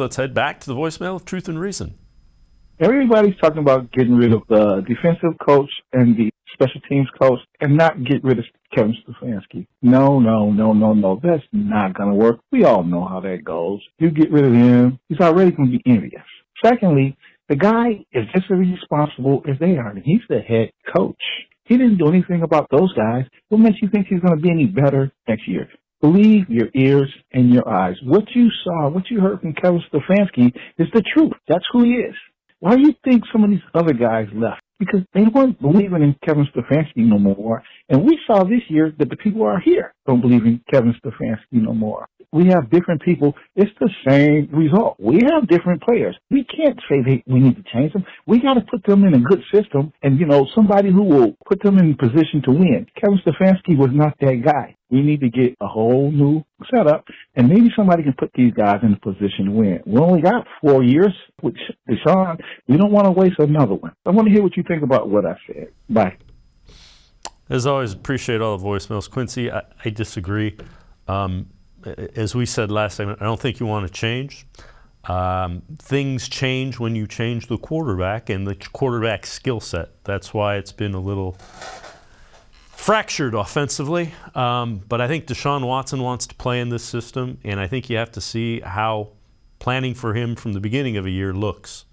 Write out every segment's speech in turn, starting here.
Let's head back to the voicemail of Truth and Reason. Everybody's talking about getting rid of the defensive coach and the special teams coach and not get rid of Kevin Stefanski. No. That's not going to work. We all know how that goes. You get rid of him, he's already going to be envious. Secondly, the guy is just as responsible as they are. He's the head coach. He didn't do anything about those guys. What makes you think he's going to be any better next year? Believe your ears and your eyes. What you saw, what you heard from Kevin Stefanski is the truth. That's who he is. Why do you think some of these other guys left? Because they weren't believing in Kevin Stefanski no more. And we saw this year that the people are here don't believe in Kevin Stefanski no more. We have different people. It's the same result. We have different players. We can't say we need to change them. We got to put them in a good system and, somebody who will put them in position to win. Kevin Stefanski was not that guy. We need to get a whole new setup, and maybe somebody can put these guys in a position to win. We only got 4 years with Deshaun. We don't want to waste another one. I want to hear what you think about what I said. Bye. As always, appreciate all the voicemails. Quincy, I disagree. As we said last time, I don't think you want to change. Things change when you change the quarterback and the quarterback skill set. That's why it's been a little fractured offensively. But I think Deshaun Watson wants to play in this system, and I think you have to see how planning for him from the beginning of a year looks.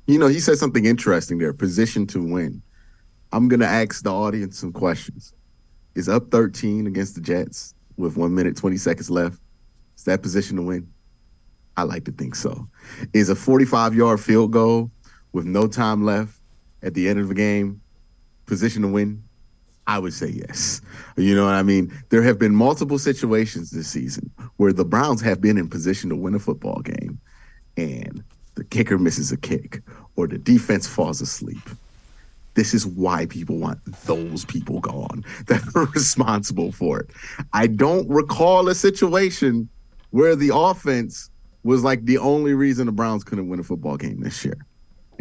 He said something interesting there, position to win. I'm going to ask the audience some questions. Is up 13 against the Jets with 1 minute, 20 seconds left? Is that position to win? I like to think so. Is a 45-yard field goal with no time left at the end of the game position to win? I would say yes. You know what I mean? There have been multiple situations this season where the Browns have been in position to win a football game and the kicker misses a kick or the defense falls asleep. This is why people want those people gone that are responsible for it. I don't recall a situation where the offense was like the only reason the Browns couldn't win a football game this year.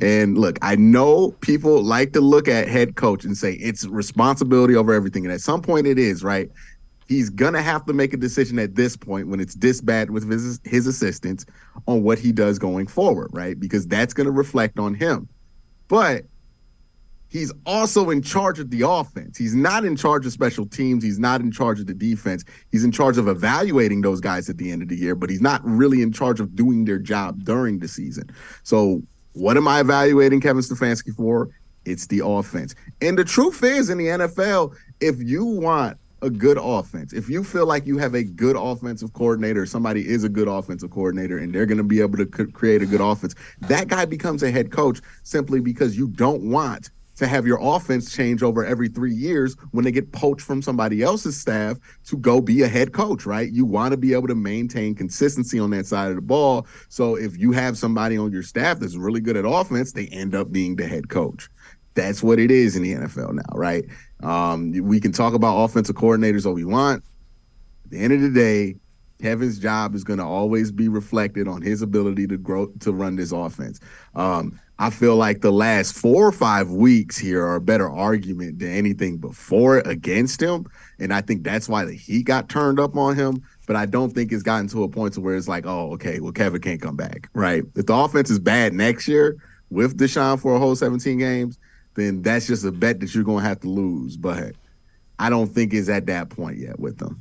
And look, I know people like to look at head coach and say it's responsibility over everything. And at some point it is, right? He's going to have to make a decision at this point when it's this bad with his assistants on what he does going forward, right? Because that's going to reflect on him. But he's also in charge of the offense. He's not in charge of special teams. He's not in charge of the defense. He's in charge of evaluating those guys at the end of the year, but he's not really in charge of doing their job during the season. So what am I evaluating Kevin Stefanski for? It's the offense. And the truth is, in the NFL, if you want a good offense, if you feel like you have a good offensive coordinator, somebody is a good offensive coordinator, and they're going to be able to create a good offense, that guy becomes a head coach simply because you don't want to have your offense change over every 3 years when they get poached from somebody else's staff to go be a head coach, right? You want to be able to maintain consistency on that side of the ball. So if you have somebody on your staff that's really good at offense, they end up being the head coach. That's what it is in the NFL now, right? We can talk about offensive coordinators all we want. At the end of the day, Kevin's job is going to always be reflected on his ability to run this offense. I feel like the last 4 or 5 weeks here are a better argument than anything before against him. And I think that's why the heat got turned up on him. But I don't think it's gotten to a point to where it's like, oh, okay, well, Kevin can't come back, right? If the offense is bad next year with Deshaun for a whole 17 games, then that's just a bet that you're going to have to lose. But I don't think it's at that point yet with them.